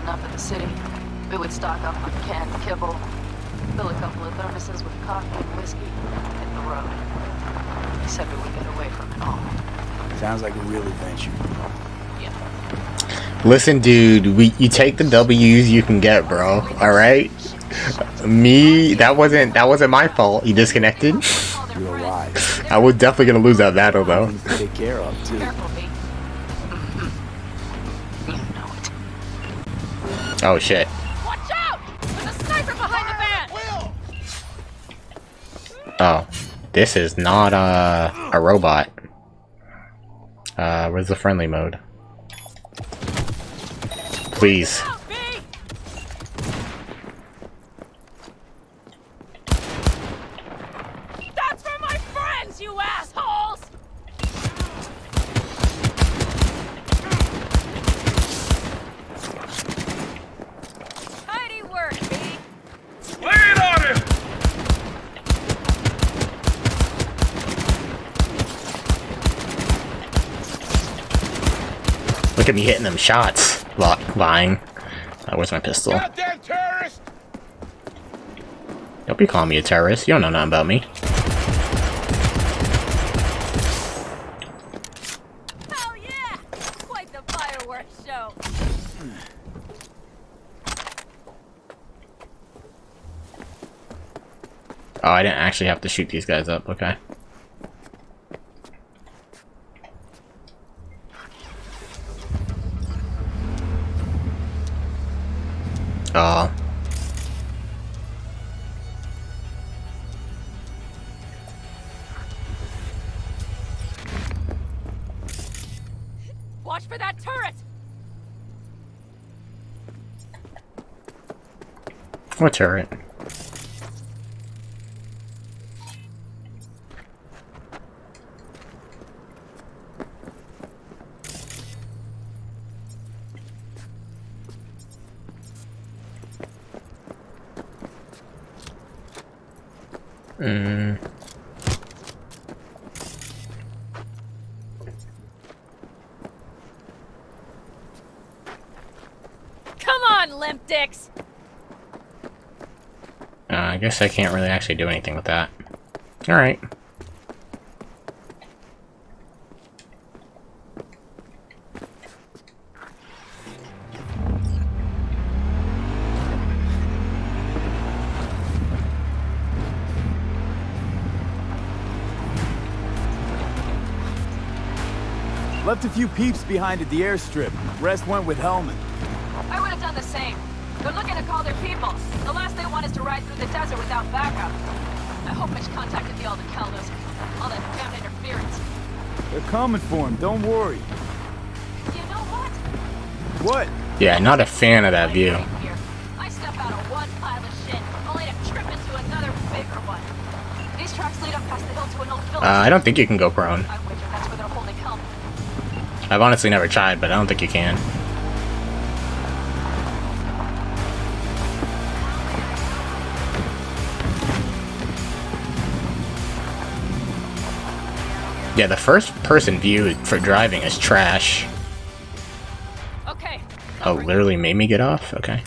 enough in the city, we would stock up on canned kibble, fill a couple of thermoses with coffee and whiskey, hit the road. He said we would get away from it all. Sounds like a real adventure. Yeah. Listen, dude, you take the W's you can get, bro. All right. Me, that wasn't my fault. You disconnected. You're alive. I was definitely gonna lose that battle though. Things to take care of too. Careful, B. You know it. Oh shit. Watch out! There's a sniper behind the van! Oh, this is not a robot. Where's the friendly mode? Please. That's for my friends, you assholes! Tidy work, B. Lay it on him! Look at me hitting them shots. Lying. Where's my pistol? Goddamn terrorist! Don't be calling me a terrorist. You don't know nothing about me. Hell yeah! Quite the fireworks show. Oh, I didn't actually have to shoot these guys up. Okay. Oh. Watch for that turret! What turret? Come on, limp dicks! I guess I can't really actually do anything with that. Alright. Left a few peeps behind at the airstrip. Rest went with Hellman. I would have done the same. They're looking to call their people. The last they want is to ride through the desert without backup. I hope Mitch contacted the Aldecalos. All that damn interference. They're coming for him, don't worry. You know what? What? Yeah, not a fan of that view. Here. I step out of one pile of shit, only to trip into another bigger one. These tracks lead up past the hill to an old village. I don't think you can go prone. I wager that's where they're holding help. I've honestly never tried, but I don't think you can. Yeah, the first person view for driving is trash. Okay. Oh, literally made me get off? Okay.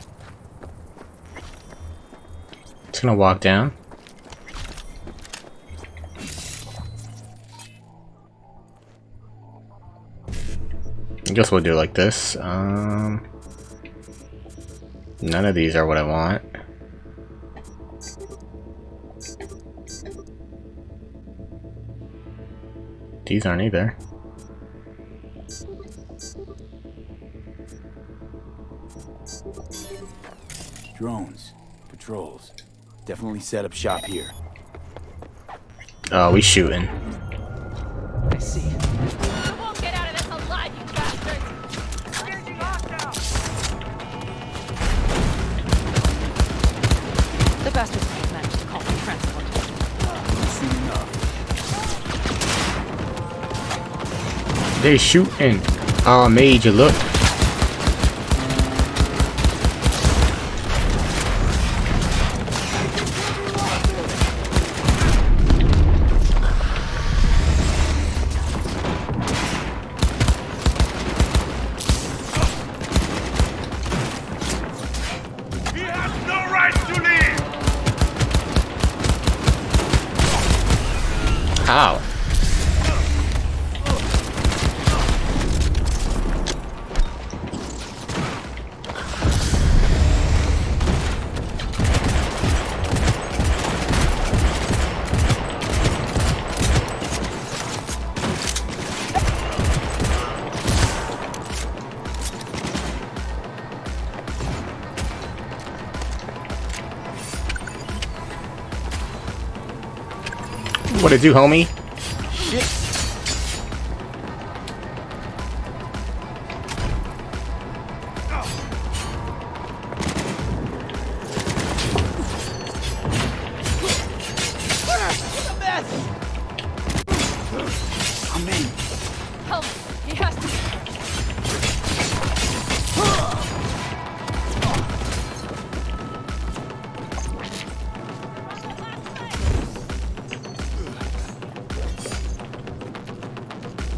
Just gonna walk down. I guess we'll do it like this. None of these are what I want. These aren't either. Drones. Patrols. Definitely set up shop here. Oh, we shooting. I see. You won't get out of this alive, you bastards! Engaging hostile! The bastards may have managed to call for transport. Soon enough. They shooting. Oh, Major, look. Ow. What it do, homie? Help! He has to.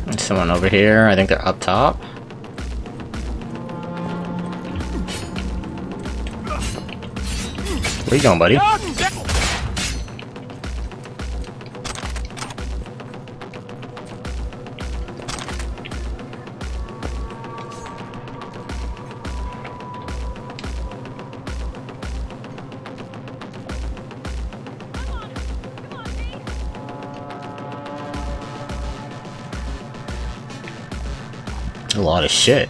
There's someone over here. I think they're up top. Where you going, buddy? A lot of shit.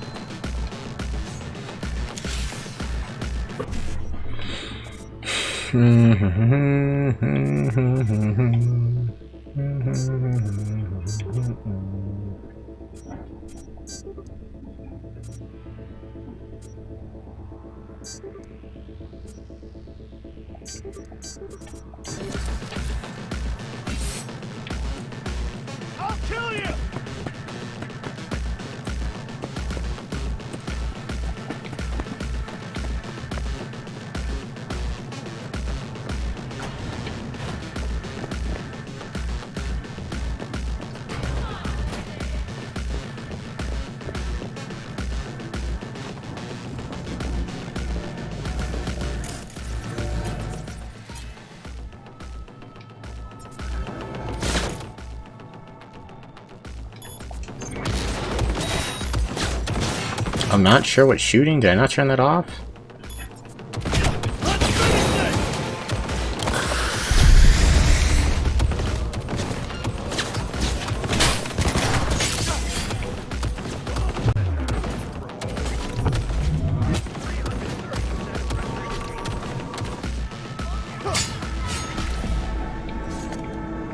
I'll kill you! I'm not sure what's shooting. Did I not turn that off?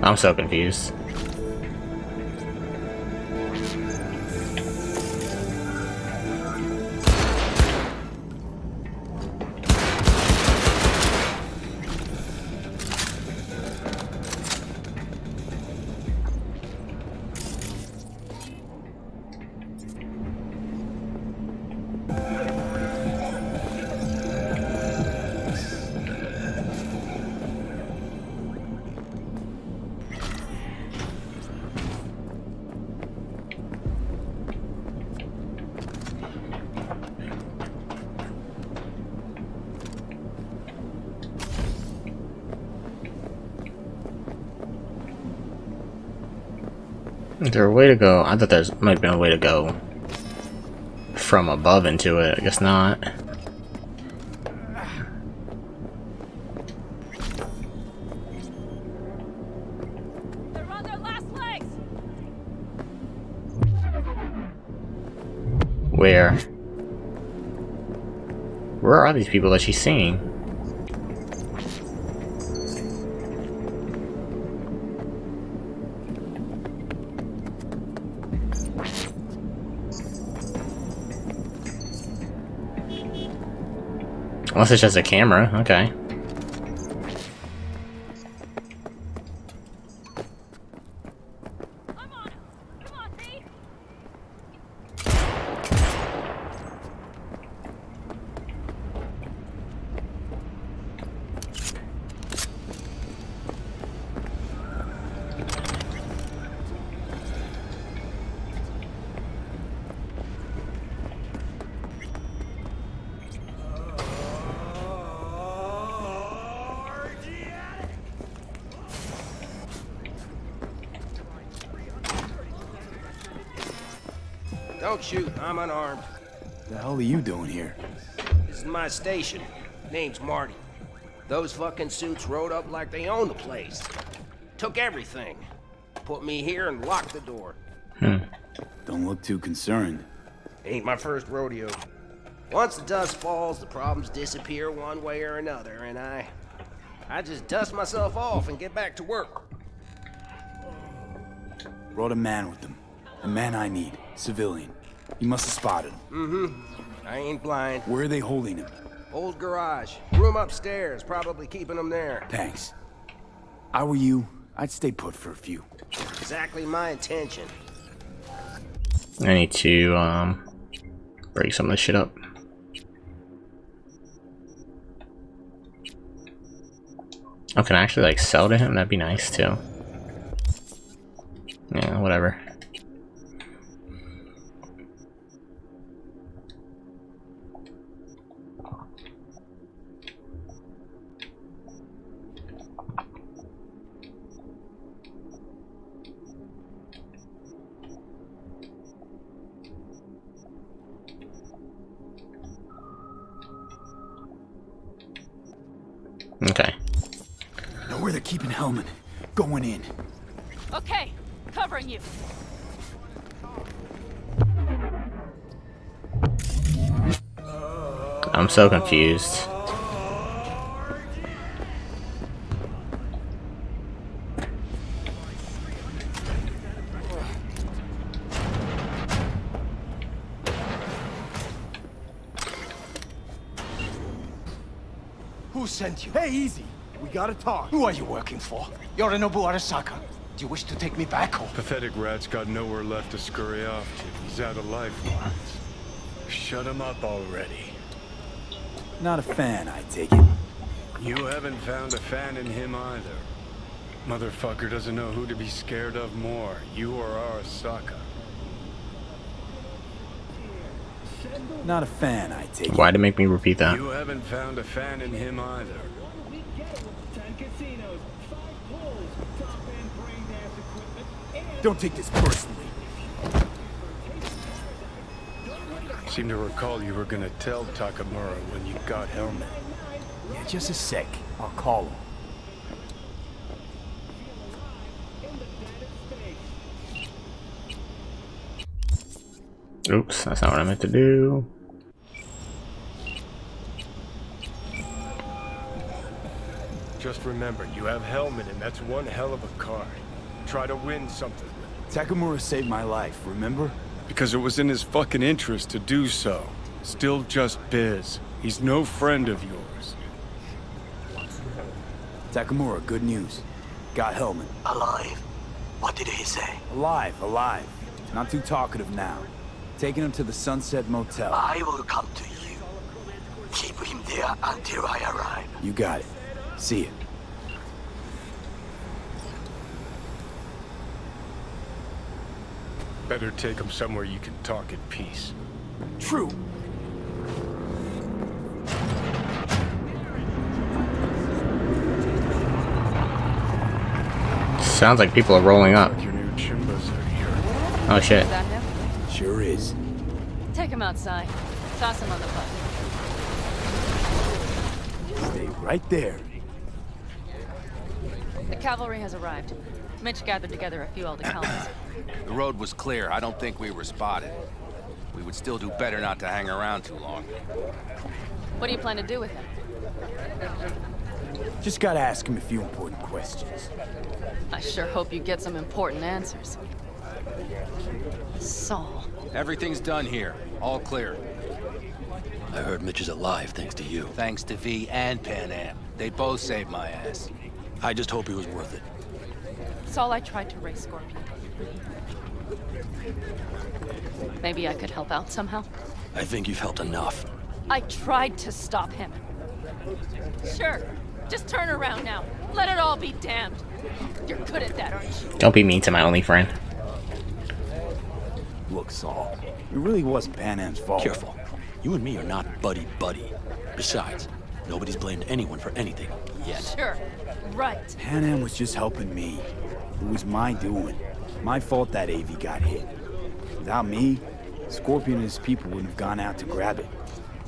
I'm so confused. Is there a way to go? I thought there might have been a way to go from above into it. I guess not. They're on their last legs. Where? Where are these people that she's seeing? Unless it's just a camera, okay. I'm on it. Come on, V. Don't shoot. I'm unarmed. The hell are you doing here? This is my station. Name's Marty. Those fucking suits rode up like they own the place. Took everything. Put me here and locked the door. Don't look too concerned. Ain't my first rodeo. Once the dust falls, the problems disappear one way or another, and I just dust myself off and get back to work. Brought a man with them. A man I need. Civilian. You must have spotted him. I ain't blind. Where are they holding him? Old garage. Room upstairs. Probably keeping them there. Thanks. I were you, I'd stay put for a few. Exactly my intention. I need to break some of this shit up. Oh, can I actually like sell to him? That'd be nice too. Yeah, whatever. Okay. Know where they're keeping Hellman. Going in. Okay, covering you. I'm so confused. Who sent you? Hey, easy. We gotta talk. Who are you working for? Yorinobu Arasaka. Do you wish to take me back home? Pathetic rat's got nowhere left to scurry off to. He's out of lifelines. Shut him up already. Not a fan, I take it. You haven't found a fan in him either. Motherfucker doesn't know who to be scared of more, you or Arasaka. Not a fan, I take it. Why'd it make me repeat that? You haven't found a fan in him either. Don't take this personally. Seem to recall you were gonna tell Takamura when you got Hellman. Yeah, just a sec. I'll call him. Oops, that's not what I meant to do. Just remember, you have Hellman and that's one hell of a card. Try to win something with it. Takamura saved my life, remember? Because it was in his fucking interest to do so. Still just biz. He's no friend of yours. Takamura, good news. Got Hellman. Alive. What did he say? Alive, alive. Not too talkative now. Taking him to the Sunset Motel. I will come to you. Keep him there until I arrive. You got it. See ya. Better take him somewhere you can talk in peace. True. Sounds like people are rolling up. Your new chimbas are here. Oh shit. Is that him? Sure is. Take him outside. Toss him on the bus. Stay right there. The cavalry has arrived. Mitch gathered together a few Aldecaldas. The road was clear. I don't think we were spotted. We would still do better not to hang around too long. What do you plan to do with him? Just gotta ask him a few important questions. I sure hope you get some important answers. Saul. Everything's done here. All clear. I heard Mitch is alive thanks to you. Thanks to V and Pan Am. They both saved my ass. I just hope he was worth it. Saul, I tried to raise Scorpion. Maybe I could help out somehow? I think you've helped enough. I tried to stop him. Sure. Just turn around now. Let it all be damned. You're good at that, aren't you? Don't be mean to my only friend. Look, Saul. It really wasn't Pan Am's fault. Careful. You and me are not buddy-buddy. Besides, nobody's blamed anyone for anything yet. Sure. Right. Pan Am was just helping me. It was my doing. My fault that AV got hit. Without me, Scorpion and his people wouldn't have gone out to grab it.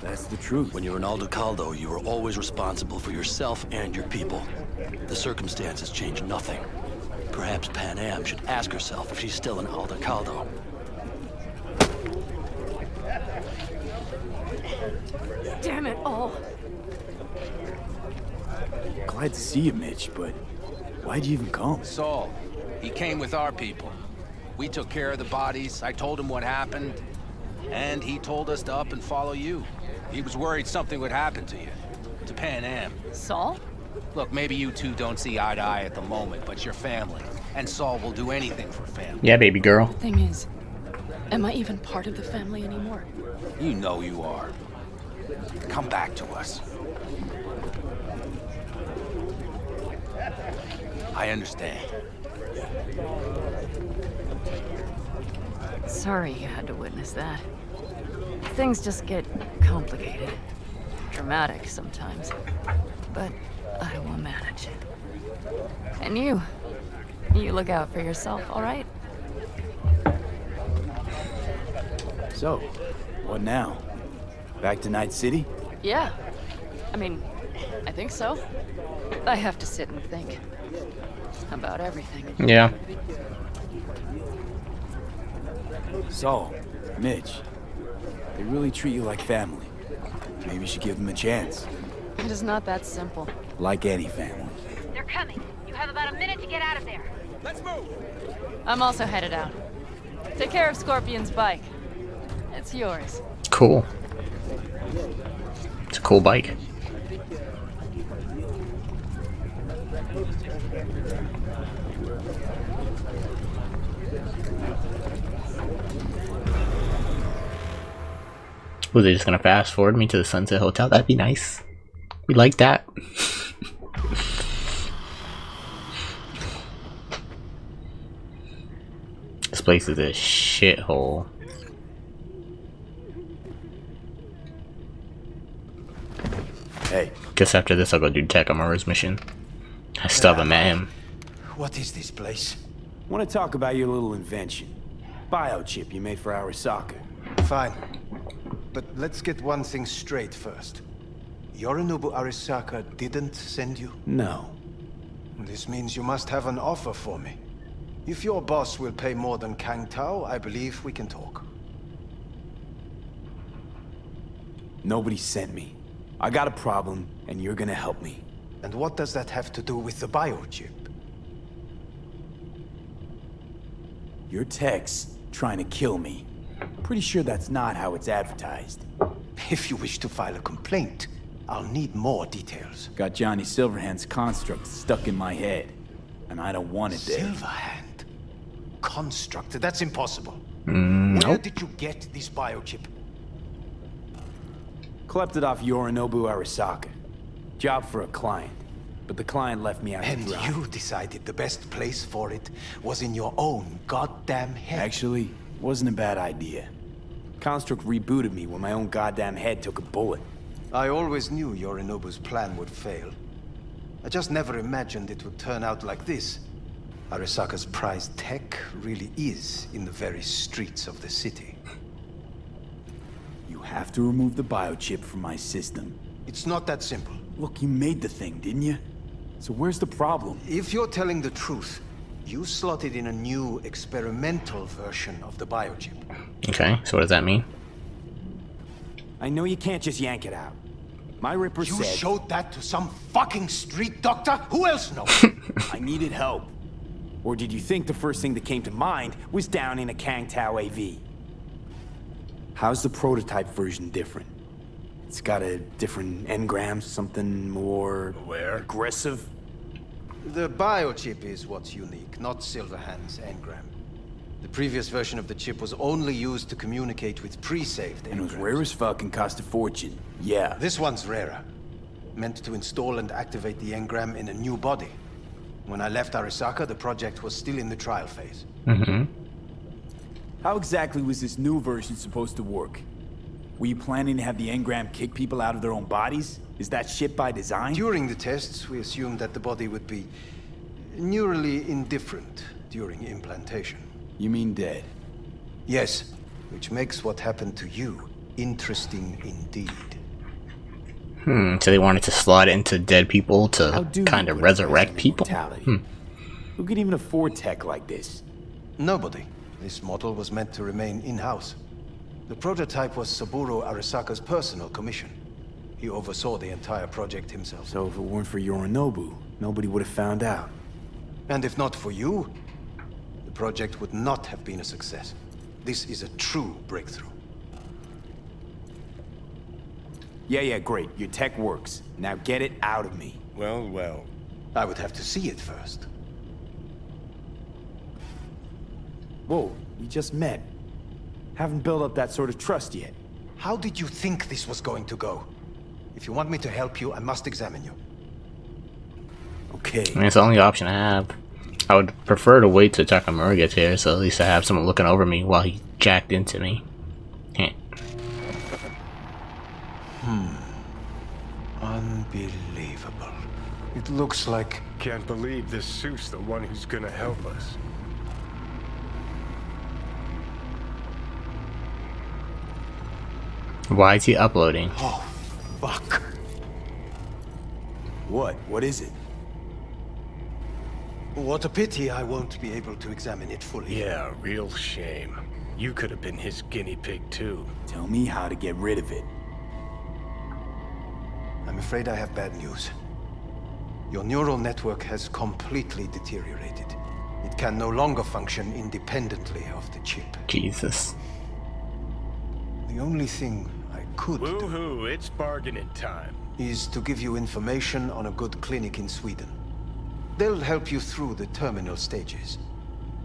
That's the truth. When you're an Aldecaldo, you are always responsible for yourself and your people. The circumstances change nothing. Perhaps Pan Am should ask herself if she's still an Aldecaldo. Damn it all. Glad to see you, Mitch, but why'd you even come? Saul, he came with our people. We took care of the bodies, I told him what happened, and he told us to up and follow you. He was worried something would happen to you, to Pan Am. Saul? Look, maybe you two don't see eye to eye at the moment, but you're family, and Saul will do anything for family. Yeah, baby girl. Thing is, am I even part of the family anymore? You know you are. Come back to us. I understand. Sorry you had to witness that. Things just get complicated. Dramatic sometimes. But I will manage. And you look out for yourself, all right? So, what now? Back to Night City? Yeah. I mean, I think so. I have to sit and think. About everything. Yeah. So, Mitch, they really treat you like family. Maybe you should give them a chance. It is not that simple. Like any family. They're coming. You have about a minute to get out of there. Let's move! I'm also headed out. Take care of Scorpion's bike. It's yours. Cool. It's a cool bike. Was they just gonna fast forward me to the Sunset Hotel? That'd be nice. We like that. This place is a shithole. Hey. Guess after this I'll go do Takamura's mission. I still haven't met him. What is this place? Want to talk about your little invention? Biochip you made for Arasaka. Fine. But let's get one thing straight first. Yorinobu Arasaka didn't send you? No. This means you must have an offer for me. If your boss will pay more than Kang Tao, I believe we can talk. Nobody sent me. I got a problem, and you're gonna help me. And what does that have to do with the biochip? Your tech's trying to kill me. Pretty sure that's not how it's advertised. If you wish to file a complaint, I'll need more details. Got Johnny Silverhand's construct stuck in my head, and I don't want it there. Silverhand? Construct? That's impossible. Where Nope. did you get this biochip? Klept it off Yorinobu Arasaka. Job for a client. But the client left me out to And dry. you decided the best place for it was in your own goddamn head. Actually, wasn't a bad idea. Construct rebooted me when my own goddamn head took a bullet. I always knew Yorinobu's plan would fail. I just never imagined it would turn out like this. Arasaka's prized tech really is in the very streets of the city. You have to remove the biochip from my system. It's not that simple. Look, you made the thing, didn't you? So where's the problem? If you're telling the truth, you slotted in a new experimental version of the biochip. Okay, so what does that mean? I know you can't just yank it out. My Ripper You said... showed that to some fucking street doctor? Who else knows? I needed help. Or did you think the first thing that came to mind was down in a Kang Tao AV? How's the prototype version different? It's got a different engram, something more... aggressive? The biochip is what's unique, not Silverhand's engram. The previous version of the chip was only used to communicate with pre-saved And it was engrams. rare as fuck and cost a fortune. Yeah. This one's rarer. Meant to install and activate the engram in a new body. When I left Arasaka, the project was still in the trial phase. How exactly was this new version supposed to work? Were you planning to have the engram kick people out of their own bodies? Is that shit by design? During the tests, we assumed that the body would be neurally indifferent during implantation. You mean dead? Yes, which makes what happened to you interesting indeed. So they wanted to slot into dead people How to do kind you of put a price resurrect on people? immortality? Who could even afford tech like this? Nobody. This model was meant to remain in-house. The prototype was Saburo Arasaka's personal commission. He oversaw the entire project himself. So if it weren't for Yorinobu, nobody would have found out. And if not for you, the project would not have been a success. This is a true breakthrough. Yeah, great. Your tech works. Now get it out of me. Well, well. I would have to see it first. Whoa, we just met. Haven't built up that sort of trust yet. How did you think this was going to go? If you want me to help you, I must examine you. Okay. I mean, it's the only option I have. I would prefer to wait till Takamura gets here, so at least I have someone looking over me while he jacked into me. Heh. Unbelievable. It looks like... Can't believe this suit's the one who's gonna help us. Why is he uploading? Oh, fuck. What is it? What a pity I won't be able to examine it fully. Yeah, real shame. You could have been his guinea pig too. Tell me how to get rid of it. I'm afraid I have bad news. Your neural network has completely deteriorated. It can no longer function independently of the chip. Jesus. The only thing I could do Woohoo, it's bargaining time. is to give you information on a good clinic in Sweden. They'll help you through the terminal stages.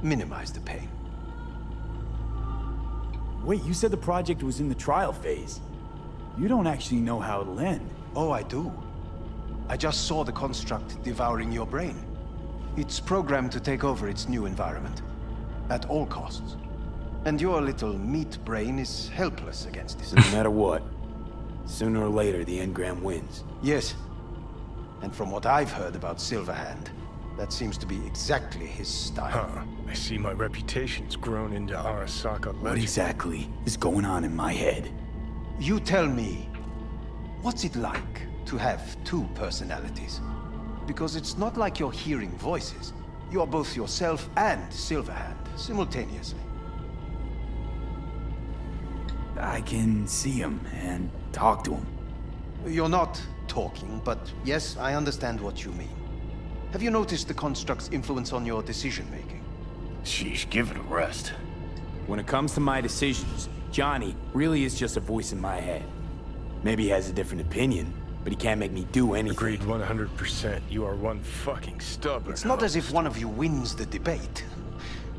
Minimize the pain. Wait, you said the project was in the trial phase. You don't actually know how it'll end. Oh, I do. I just saw the construct devouring your brain. It's programmed to take over its new environment. At all costs. And your little meat brain is helpless against it. So no matter what, sooner or later the engram wins. Yes. And from what I've heard about Silverhand, that seems to be exactly his style. Huh. I see my reputation's grown into Arasaka legend. What exactly is going on in my head? You tell me, what's it like to have two personalities? Because it's not like you're hearing voices. You're both yourself and Silverhand, simultaneously. I can see him and talk to him. You're not talking, but yes, I understand what you mean. Have you noticed the construct's influence on your decision-making? Sheesh, give it a rest. When it comes to my decisions, Johnny really is just a voice in my head. Maybe he has a different opinion, but he can't make me do anything. Agreed 100%. You are one fucking stubborn. It's not as if one of you wins the debate.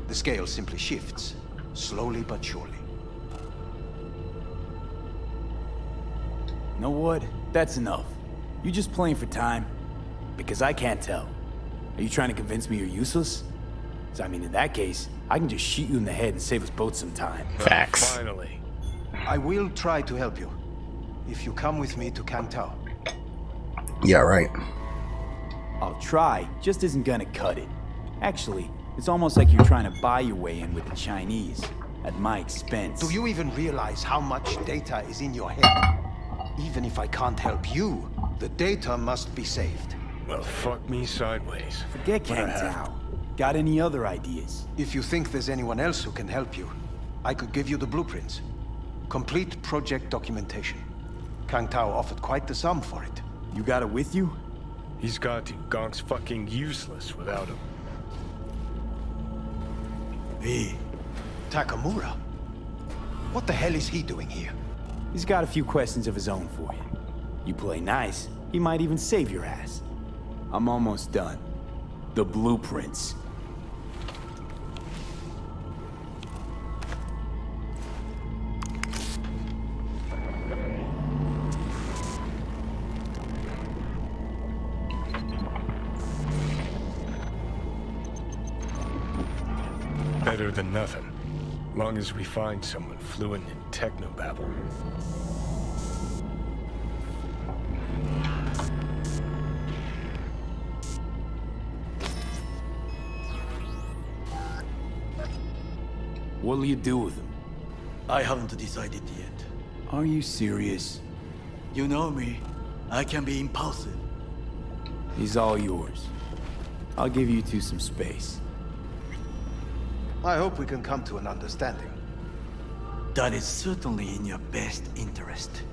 The scale simply shifts, slowly but surely. You know what? That's enough. You just playing for time? Because I can't tell. Are you trying to convince me you're useless? 'Cause I mean, in that case, I can just shoot you in the head and save us both some time. Facts. Finally. I will try to help you, if you come with me to Kangtao. Yeah, right. I'll try, just isn't gonna cut it. Actually, it's almost like you're trying to buy your way in with the Chinese, at my expense. Do you even realize how much data is in your head? Even if I can't help you, the data must be saved. Well, fuck me sideways. Forget But I Kang have- Tao. Got any other ideas? If you think there's anyone else who can help you, I could give you the blueprints. Complete project documentation. Kangtao offered quite the sum for it. You got it with you? He's got to. Gonk's fucking useless without him. Hey, Takamura? What the hell is he doing here? He's got a few questions of his own for you. You play nice, he might even save your ass. I'm almost done. The blueprints. Better than nothing. Long as we find someone fluent in technobabble. What'll you do with him? I haven't decided yet. Are you serious? You know me. I can be impulsive. He's all yours. I'll give you two some space. I hope we can come to an understanding. That is certainly in your best interest.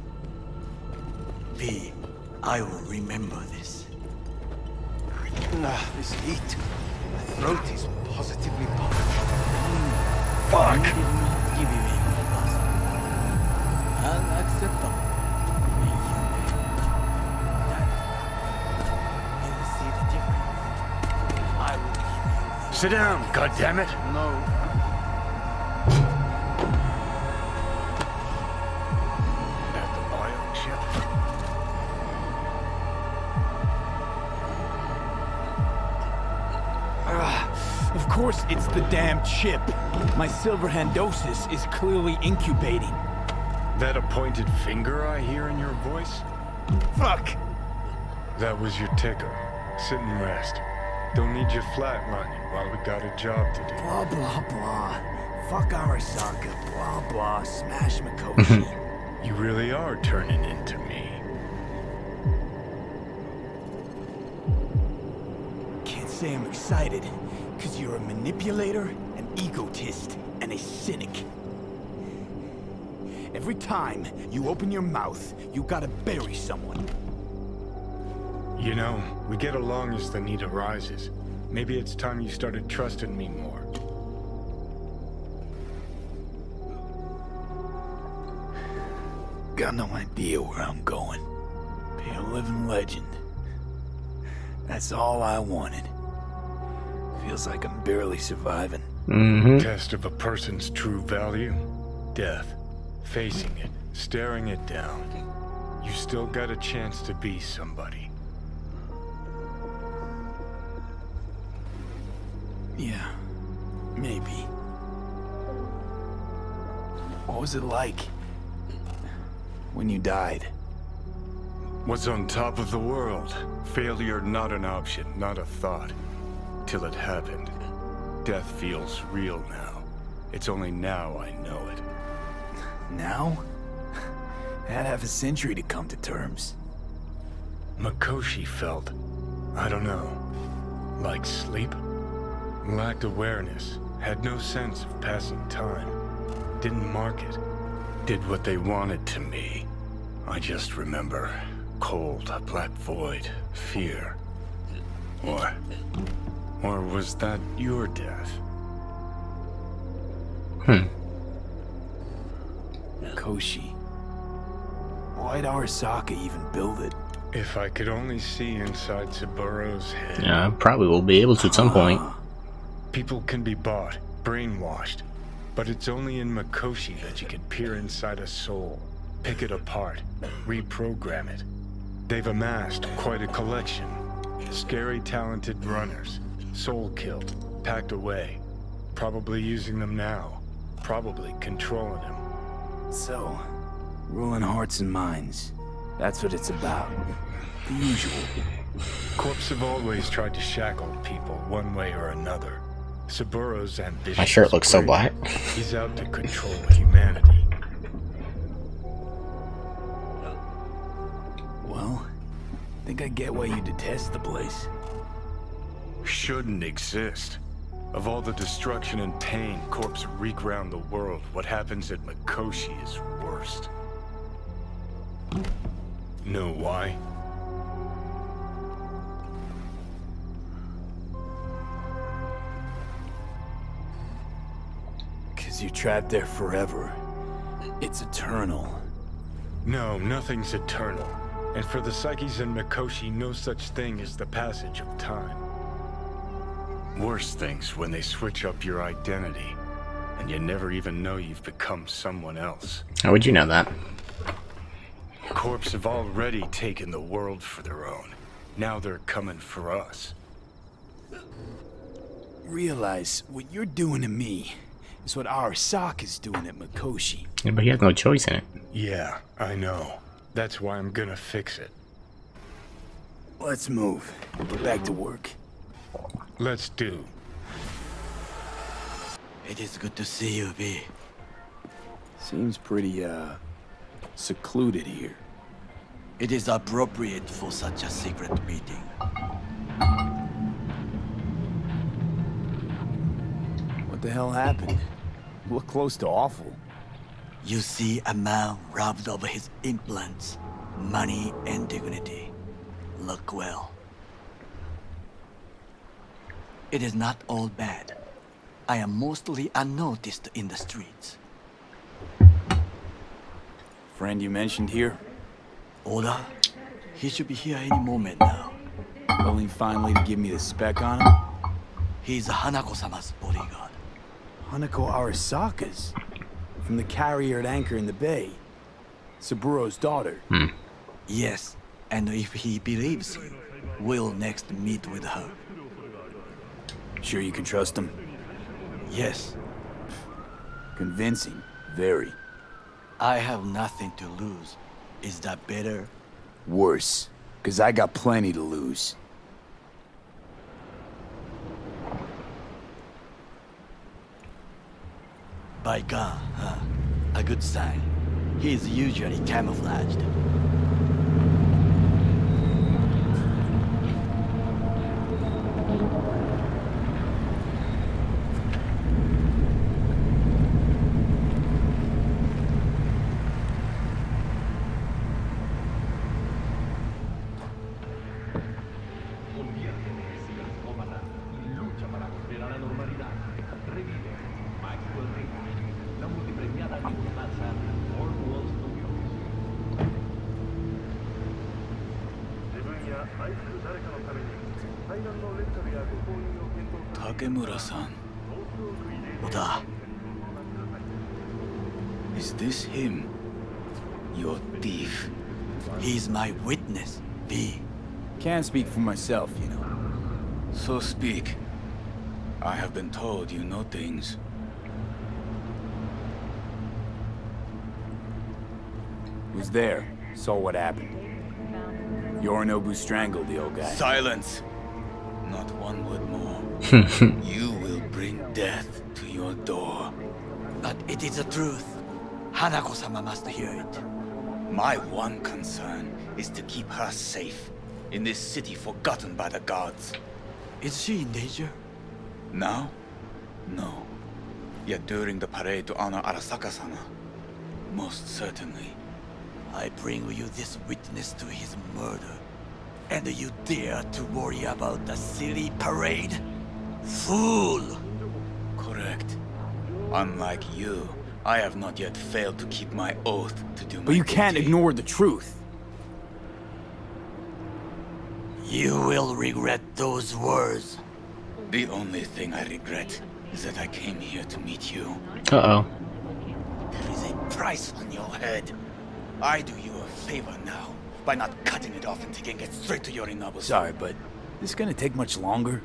V, I will remember this. This heat. My throat is positively popping. Fuck! Give you unacceptable. Sit down, goddammit! No. At the bio ship. Of course it's the damn chip. My Silverhand dosis is clearly incubating. That a pointed finger I hear in your voice? Fuck! That was your ticker. Sit and rest. Don't need you flatlining while we got a job to do. Blah, blah, blah. Fuck Arasaka. Blah, blah. Smash Mikoshi. You really are turning into me. Can't say I'm excited, because you're a manipulator, an egotist, and a cynic. Every time you open your mouth, you gotta bury someone. You know, we get along as the need arises. Maybe it's time you started trusting me more. Got no idea where I'm going. Be a living legend. That's all I wanted. Feels like I'm barely surviving. Test of a person's true value? Death. Facing it, staring it down. You still got a chance to be somebody. Yeah, maybe. What was it like when you died? Was on top of the world. Failure not an option, not a thought. Till it happened. Death feels real now. It's only now I know it. Now? Had half a century to come to terms. Mikoshi felt, I don't know, like sleep? Lacked awareness, had no sense of passing time. Didn't mark it. Did what they wanted to me. I just remember cold, black void, fear. Or was that your death? Koshi. Why'd Arasaka even build it? If I could only see inside Saburo's head. Yeah, I probably will be able to at some point. People can be bought, brainwashed, but it's only in Mikoshi that you can peer inside a soul, pick it apart, reprogram it. They've amassed quite a collection. Scary, talented runners, soul-killed, packed away, probably using them now, probably controlling them. So, ruling hearts and minds. That's what it's about. The usual. Corps have always tried to shackle people one way or another. Saburo's ambition. My shirt looks so black. He's out to control humanity. Well, I think I get why you detest the place. Shouldn't exist. Of all the destruction and pain Corps wreak round the world, what happens at Mikoshi is worst. Know why? Because you're trapped there forever. It's eternal. No, nothing's eternal. And for the psyches in Mikoshi, no such thing as the passage of time. Worse things when they switch up your identity, and you never even know you've become someone else. How would you know that? Corps have already taken the world for their own. Now they're coming for us. Realize what you're doing to me is what Arasaka's doing at Mikoshi. Yeah, but he has no choice in it. Yeah, I know. That's why I'm gonna fix it. Let's move. Get back to work. Let's do. It is good to see you, V. Seems pretty, secluded here. It is appropriate for such a secret meeting. What the hell happened? Look close to awful. You see a man robbed of his implants, money and dignity. Look well. It is not all bad. I am mostly unnoticed in the streets. Friend you mentioned here? Oda? He should be here any moment now. Willing finally to give me the spec on him? He's Hanako-sama's bodyguard. Hanako Arasaka's? From the carrier at anchor in the bay. Saburo's daughter. Yes, and if he believes you, we'll next meet with her. Sure you can trust him? Yes. Convincing. Very. I have nothing to lose. Is that better? Worse. 'Cause I got plenty to lose. By God, huh? A good sign. He is usually camouflaged. Takemura-san, Oda, is this him? Your thief? he's my witness, V. Can't speak for myself, you know. So speak. I have been told you know things. Was there. Saw what happened. Yorinobu strangled the old guy. Silence! Not one word more. You will bring death to your door. But it is the truth. Hanako-sama must hear it. My one concern is to keep her safe in this city forgotten by the gods. Is she in danger? Now? No. Yet during the parade to honor Arasaka-sama, most certainly. I bring you this witness to his murder, and you dare to worry about the silly parade? Fool! Correct. Unlike you, I have not yet failed to keep my oath to do my But you can't duty. ignore the truth. You will regret those words. The only thing I regret is that I came here to meet you. Uh-oh. There is a price on your head. I do you a favor now by not cutting it off and taking it straight to Yorinobu. Sorry, but this gonna take much longer?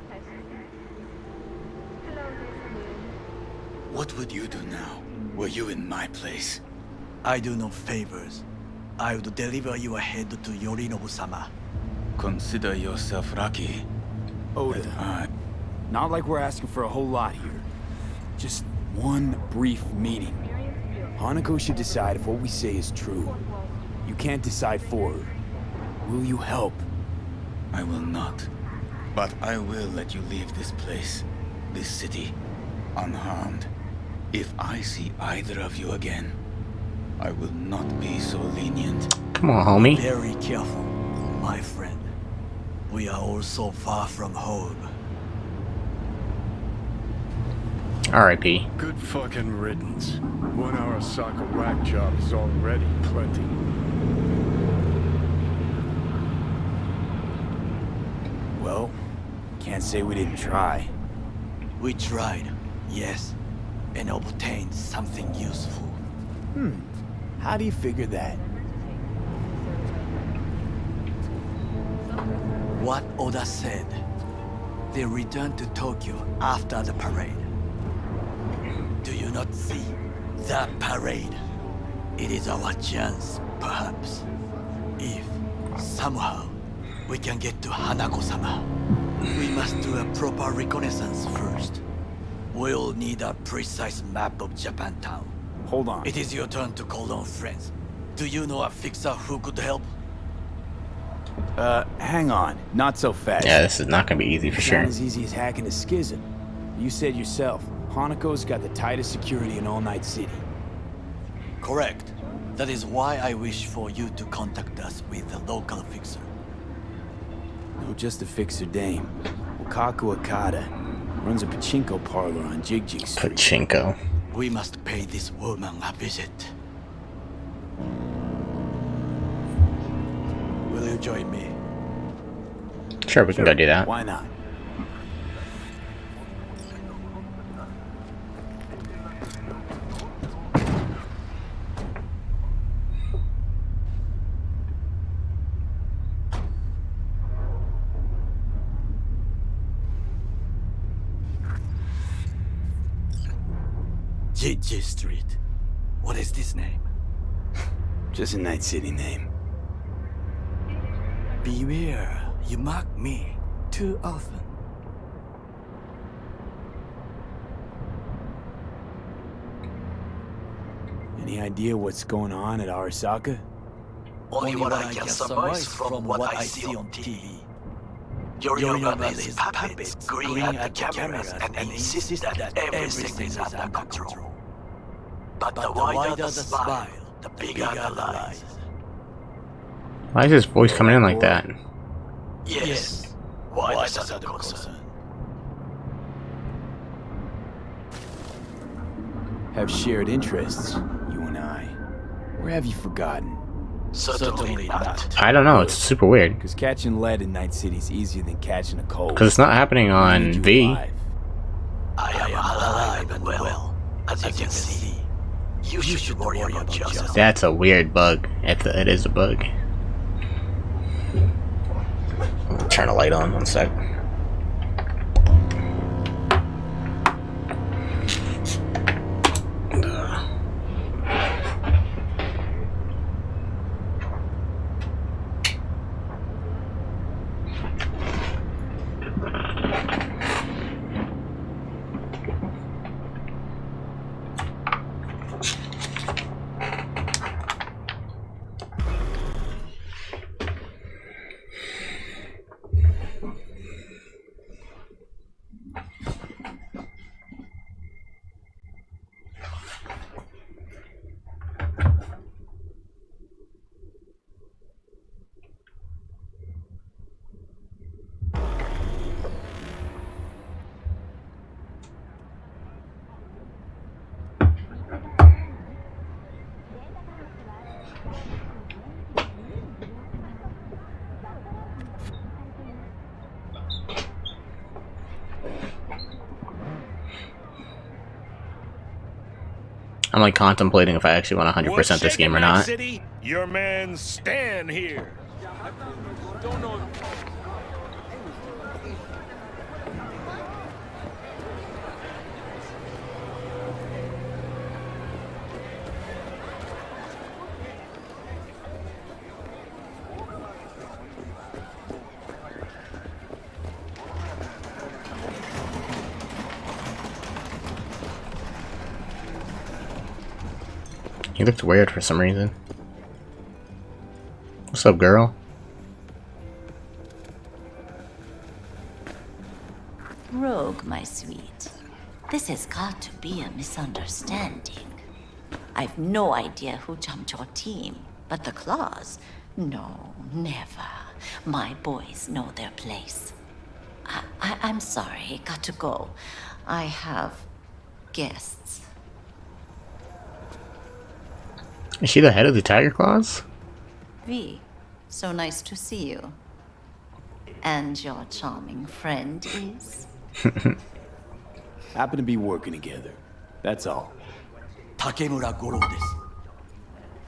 What would you do now, were you in my place? I do no favors. I would deliver your head to Yorinobu-sama. Consider yourself lucky. Oda, not like we're asking for a whole lot here. Just one brief meeting. Hanako should decide if what we say is true. You can't decide for her. Will you help? I will not. But I will let you leave this place, this city, unharmed. If I see either of you again, I will not be so lenient. Come on, homie. Very careful, my friend. We are all so far from home. R.I.P. Good fucking riddance. 1 hour soccer whack job is already plenty. Well, can't say we didn't try. We tried, yes, and obtained something useful. How do you figure that? What Oda said. They returned to Tokyo after the parade. Do you not see that parade? It is our chance, perhaps. If, somehow, we can get to Hanako-sama, we must do a proper reconnaissance first. We'll need a precise map of Japantown. Hold on. It is your turn to call on friends. Do you know a fixer who could help? Hang on. Not so fast. Yeah, this is not gonna be easy for It's sure. not as easy as hacking a schism. You said yourself, Hanako's got the tightest security in all Night City. Correct. That is why I wish for you to contact us with a local fixer. No, just a fixer dame. Wakaku Okada. Runs a pachinko parlor on Jig Street. Pachinko. We must pay this woman a visit. Will you join me? Sure, we can go do that. Why not? J Street. What is this name? Just a Night City name. Beware, you mock me too often. Any idea what's going on at Arasaka? Only what I can surmise from what I see on TV. Yorinobu is puppets grin at the cameras and insist that everything is under control. But the wider the smile, the bigger the lies. Why is his voice coming in like that? Yes, why is that a concern? Have shared interests, you and I. Or have you forgotten? Certainly not. I don't know, it's super weird. Because catching lead in Night City's easier than catching a cold. Because it's not happening on V. I am alive and well, as you can see. You should worry about yourself. That's a weird bug. It is a bug. Turn the light on 1 sec. I'm like contemplating if I actually want to 100% this game or not. City, your man Stan here. Don't know. He looked weird for some reason. What's up, girl? Rogue, my sweet. This has got to be a misunderstanding. I've no idea who jumped your team, but the claws? No, never. My boys know their place. I'm sorry, got to go. I have guests. Is she the head of the Tiger Claws? V, so nice to see you. And your charming friend is? Happen to be working together. That's all. Takemura Goro desu.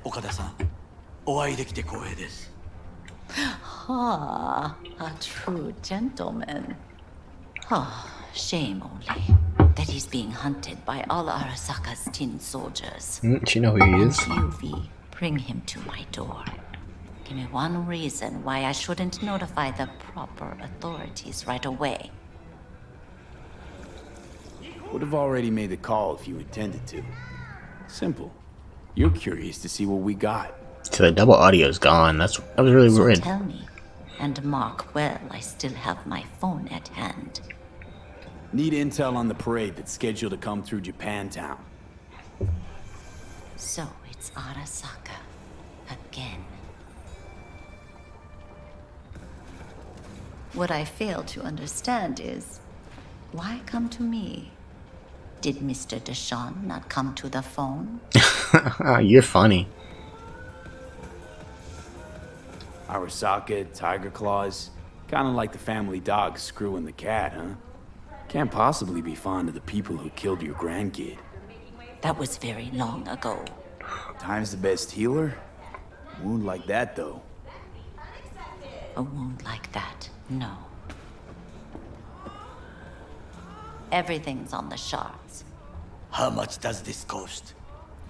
Okada-san, お会いできて光栄です。 Ah, a true gentleman. Ah, shame only that he's being hunted by all Arasaka's tin soldiers. She know who he is. You, V, bring him to my door. Give me one reason why I shouldn't notify the proper authorities right away. Would have already made the call if you intended to. Simple. You're curious to see what we got. So the double audio's gone. That was really So weird. tell me, and mark well I still have my phone at hand. Need intel on the parade that's scheduled to come through Japantown. So it's Arasaka again. What I fail to understand is, why come to me? Did Mr. Deshawn not come to the phone? You're funny. Arasaka, Tiger Claws. Kinda like the family dog screwing the cat, huh? Can't possibly be fond of the people who killed your grandkid. That was very long ago. Time's the best healer? Wound like that, though. A wound like that, no. Everything's on the shards. How much does this cost?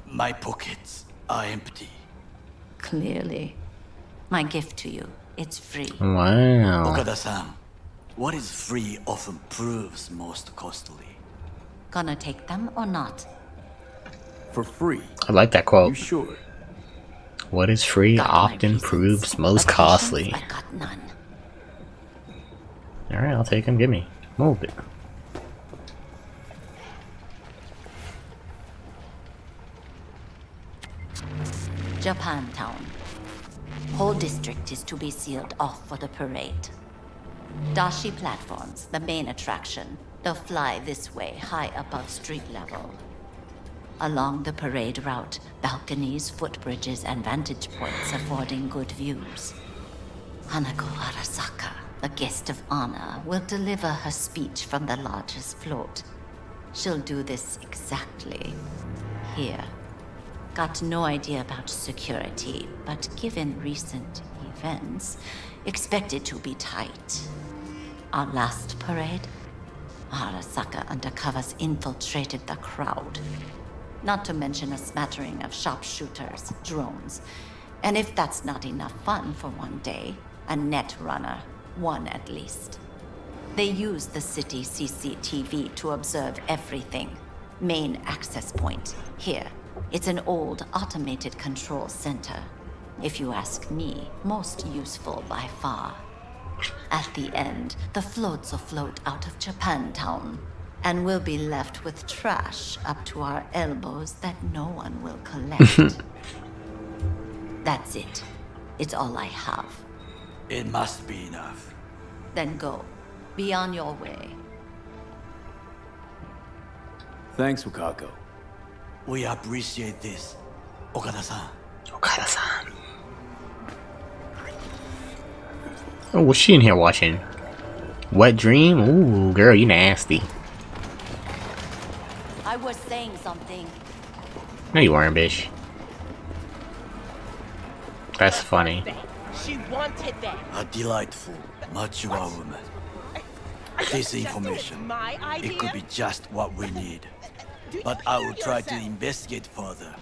My pockets are empty. Clearly. My gift to you, it's free. Wow. Okada-san, what is free often proves most costly. Gonna take them or not? For free. I like that quote. You sure? What is free Got my often reasons, proves most but costly. patience, I got none. Alright, I'll take him. Give me. Move it. Japantown. Whole district is to be sealed off for the parade. Dashi platforms, the main attraction. They'll fly this way, high above street level. Along the parade route, balconies, footbridges, and vantage points affording good views. Hanako Arasaka, the guest of honor, will deliver her speech from the largest float. She'll do this exactly here. Got no idea about security, but given recent events, expected to be tight. Our last parade, Arasaka undercovers infiltrated the crowd. Not to mention a smattering of sharpshooters, drones. And if that's not enough fun for one day, a net runner, one at least. They use the city CCTV to observe everything. Main access point, here. It's an old automated control center. If you ask me, most useful by far. At the end, the floats will float out of Japantown, and we'll be left with trash up to our elbows that no one will collect. That's it. It's all I have. It must be enough. Then go. Be on your way. Thanks, Wakako. We appreciate this, Okada-san. Okada-san. Oh, what's she in here watching? Wet Dream? Ooh, girl, you nasty. I was saying something. No, you weren't, bitch. That's funny. She wanted that. A delightful, mature woman. This information, My idea? it could be just what we need. But I will try to investigate further.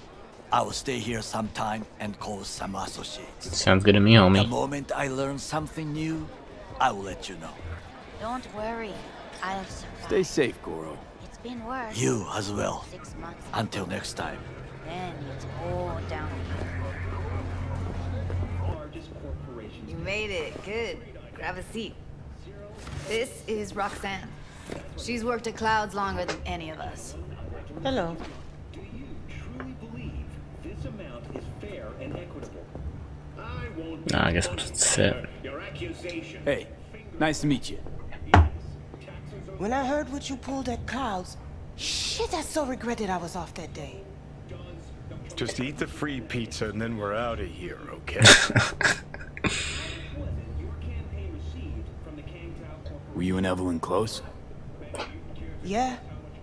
I will stay here sometime and call some associates. Sounds good to me, The homie. moment I learn something new, I will let you know. Don't worry. I'll survive. Stay safe, Goro. It's been worse. You as well. 6 months. Until next time. Then it's all downhill. You made it. Good. Grab a seat. This is Roxanne. She's worked at Clouds longer than any of us. Hello. Nah, I guess I'll just sit. Hey, nice to meet you. When I heard what you pulled at Clouds, shit, I so regretted I was off that day. Just eat the free pizza and then we're out of here, okay? Were you and Evelyn close? Yeah,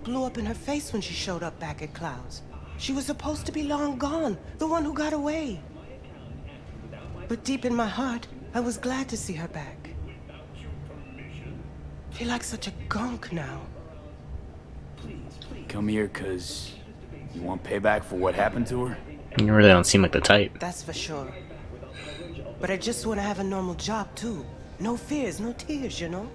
blew up in her face when she showed up back at Clouds. She was supposed to be long gone, the one who got away. But deep in my heart, I was glad to see her back. Feel like such a gunk now. Come here, cause you want payback for what happened to her? You really don't seem like the type. That's for sure. But I just want to have a normal job, too. No fears, no tears, you know?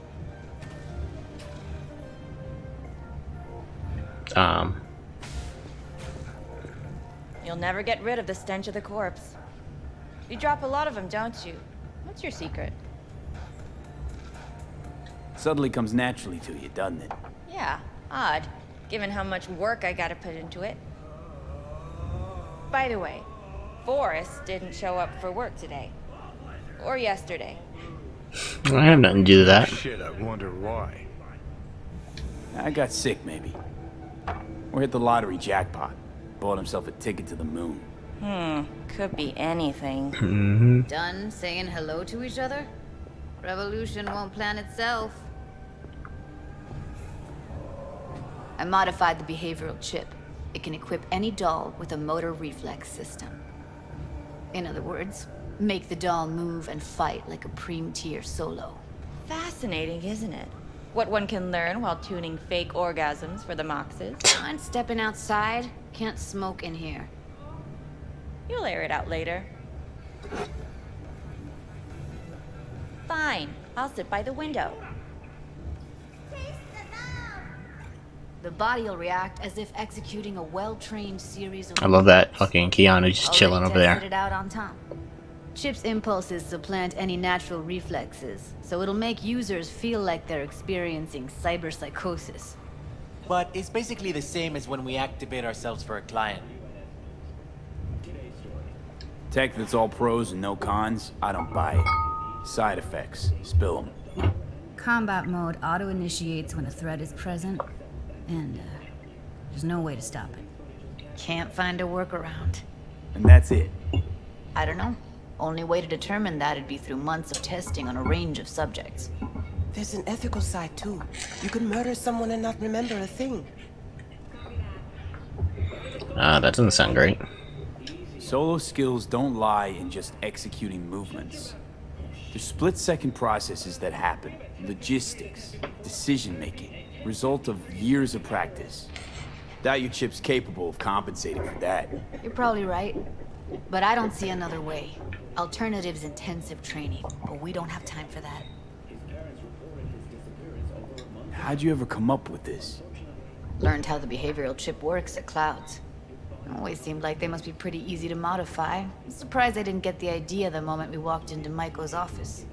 You'll never get rid of the stench of the corpse. You drop a lot of them, don't you? What's your secret? Suddenly comes naturally to you, doesn't it? Yeah, odd, given how much work I gotta put into it. By the way, Forrest didn't show up for work today. Or yesterday. I have nothing to do with that. Shit, I wonder why. I got sick, maybe. Or hit the lottery jackpot. Bought himself a ticket to the moon. Could be anything. Done saying hello to each other? Revolution won't plan itself. I modified the behavioral chip. It can equip any doll with a motor reflex system. In other words, make the doll move and fight like a Prime-tier solo. Fascinating, isn't it? What one can learn while tuning fake orgasms for the Moxes. Mind stepping outside? Can't smoke in here. You'll air it out later. Fine, I'll sit by the window. The body will react as if executing a well-trained series of... I love that fucking Keanu just chilling over tested there. it out on Tom. Chip's impulses supplant any natural reflexes, so it'll make users feel like they're experiencing cyberpsychosis. But it's basically the same as when we activate ourselves for a client. Tech that's all pros and no cons, I don't buy it. Side effects, spill them. Combat mode auto-initiates when a threat is present, and there's no way to stop it. Can't find a workaround. And that's it. I don't know. Only way to determine that would be through months of testing on a range of subjects. There's an ethical side too. You can murder someone and not remember a thing. That doesn't sound great. Solo skills don't lie in just executing movements. There's split-second processes that happen. Logistics, decision-making, result of years of practice. Doubt your chip's capable of compensating for that. You're probably right. But I don't see another way. Alternative's intensive training, but we don't have time for that. How'd you ever come up with this? Learned how the behavioral chip works at Clouds. Always seemed like they must be pretty easy to modify. I'm surprised I didn't get the idea the moment we walked into Maiko's office.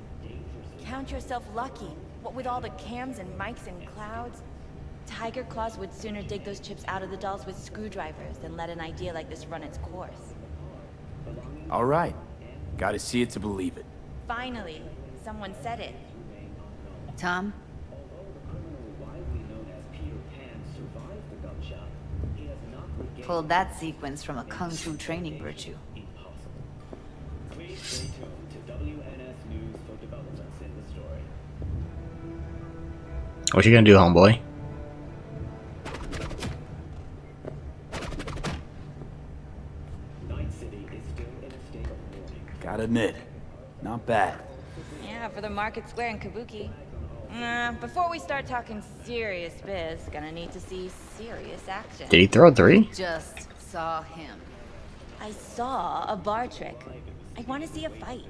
Count yourself lucky. What with all the cams and mics and Clouds? Tiger Claws would sooner dig those chips out of the dolls with screwdrivers than let an idea like this run its course. All right. Gotta see it to believe it. Finally, someone said it. Tom? Pulled that sequence from a kung fu training virtue. What you gonna do, homeboy? Gotta admit, not bad. Yeah, for the Market Square in Kabuki. Before we start talking serious biz, gonna need to see serious action. Did he throw 3? Just saw him. I saw a bar trick. I want to see a fight.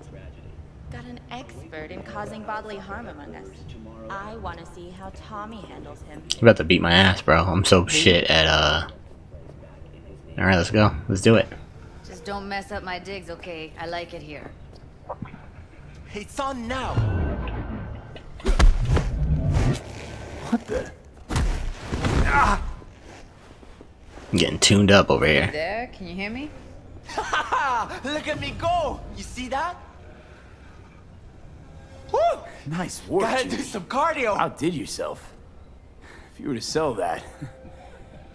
Got an expert in causing bodily harm among us. I want to see how Tommy handles him. You about to beat my ass, bro. I'm so shit at Alright, let's go. Let's do it. Just don't mess up my digs, okay? I like it here. It's on now. What the? I'm getting tuned up over here. There, can you hear me? Look at me go! You see that? Woo! Nice work. Gotta Jimmy. do some cardio. Outdid yourself. If you were to sell that,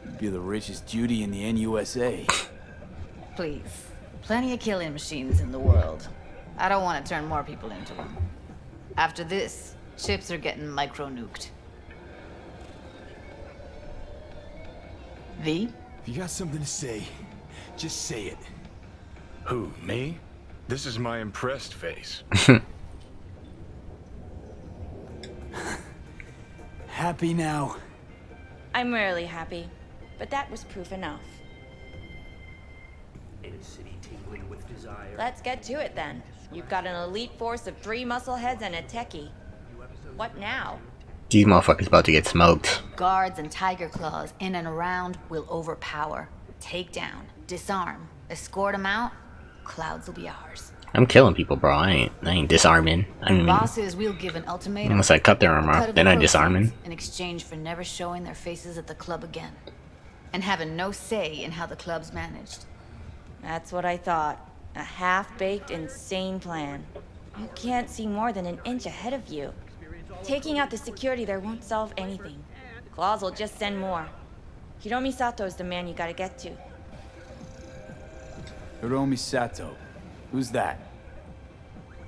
you'd be the richest Judy in the NUSA. Please. Plenty of killing machines in the world. I don't want to turn more people into them. After this, chips are getting micro-nuked. V? If you got something to say, just say it. Who, me? This is my impressed face. Happy now? I'm rarely happy, but that was proof enough. Let's get to it then. You've got an elite force of 3 muscleheads and a techie. What now? These motherfuckers about to get smoked. Guards and tiger claws in and around will overpower, take down, disarm, Escort them out, Clouds will be ours. I'm killing people, bro. I ain't disarming. I mean, Boss is we'll give an ultimatum. unless I cut their A armor cut off, of then the I disarming. proceeds in exchange for never showing their faces at the club again. And having no say in how the club's managed. That's what I thought. A half-baked, insane plan. You can't see more than an inch ahead of you. Taking out the security there won't solve anything. Claws will just send more. Hiromi Sato is the man you gotta get to. Hiromi Sato. Who's that?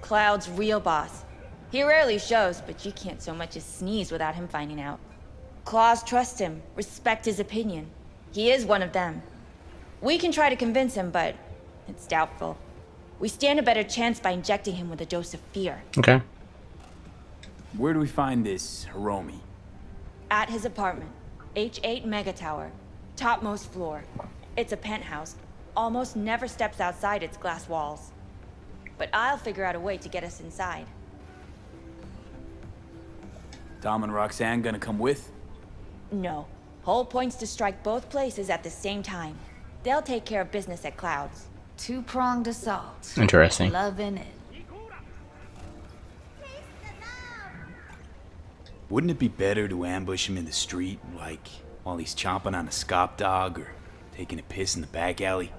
Cloud's real boss. He rarely shows, but you can't so much as sneeze without him finding out. Claws trust him, respect his opinion. He is one of them. We can try to convince him, but it's doubtful. We stand a better chance by injecting him with a dose of fear. Okay. Where do we find this Hiromi? At his apartment. H8 Mega Tower. Topmost floor. It's a penthouse. Almost never steps outside its glass walls. But I'll figure out a way to get us inside. Tom and Roxanne gonna come with? No. Whole point's to strike both places at the same time. They'll take care of business at Clouds. Two-pronged assault. Interesting. Loving it. Wouldn't it be better to ambush him in the street, like while he's chomping on a scop dog or taking a piss in the back alley?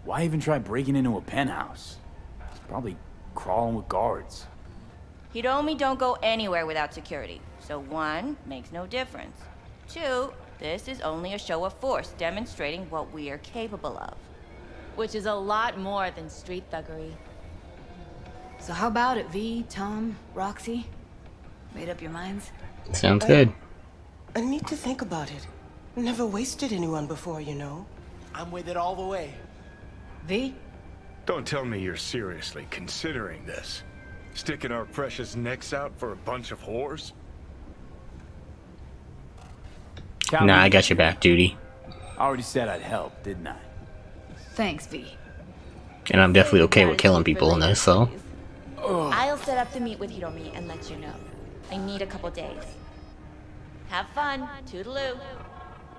Why even try breaking into a penthouse? He's probably crawling with guards. Hiromi don't go anywhere without security. So 1, makes no difference. 2, this is only a show of force demonstrating what we are capable of. Which is a lot more than street thuggery. So how about it, V, Tom, Roxy? Made up your minds? Sounds good. I need to think about it. Never wasted anyone before, you know. I'm with it all the way. V? Don't tell me you're seriously considering this. Sticking our precious necks out for a bunch of whores? Nah, I got your back, Judy. I already said I'd help, didn't I? Thanks, V. And I'm definitely okay with killing people in this, so. I'll set up the meet with Hiromi and let you know. I need a couple days. Have fun. Toodaloo.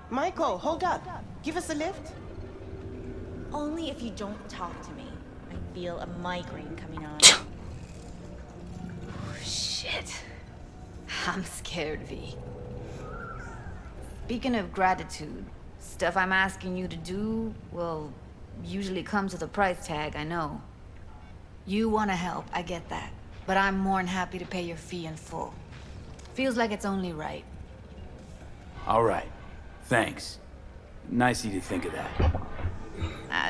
Michael, hold up. Give us a lift. Only if you don't talk to me. I feel a migraine coming on. Shit. I'm scared, V. Speaking of gratitude, stuff I'm asking you to do, well, usually comes with a price tag, I know. You want to help, I get that. But I'm more than happy to pay your fee in full. Feels like it's only right. All right. Thanks. Nice of you to think of that.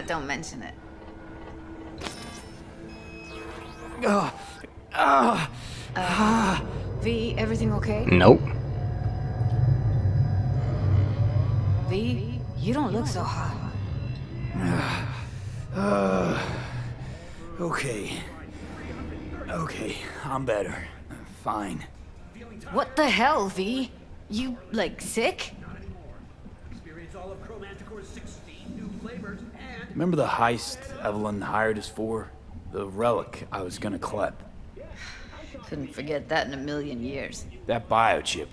Don't mention it. V, everything okay? Nope. V, you don't look so hot. Okay. Okay, I'm better. Fine. What the hell, V? You, like, sick? Remember the heist Evelyn hired us for? The relic I was gonna collect. Couldn't forget that in a million years. That biochip.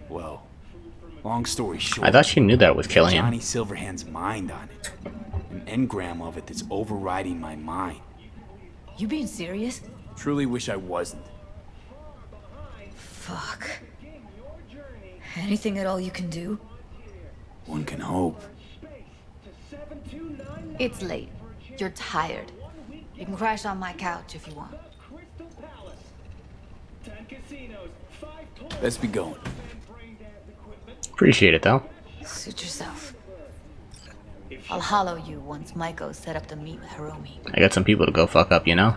Well, long story short, I thought she knew that was killing him. Johnny Silverhand's mind on it. An engram of it that's overriding my mind. You being serious? Truly wish I wasn't. Fuck. Anything at all you can do? One can hope. It's late. You're tired. You can crash on my couch if you want. Let's be going. Appreciate it, though. Suit yourself. I'll hollow you once Maiko's set up the meet with Hiromi. I got some people to go fuck up, you know?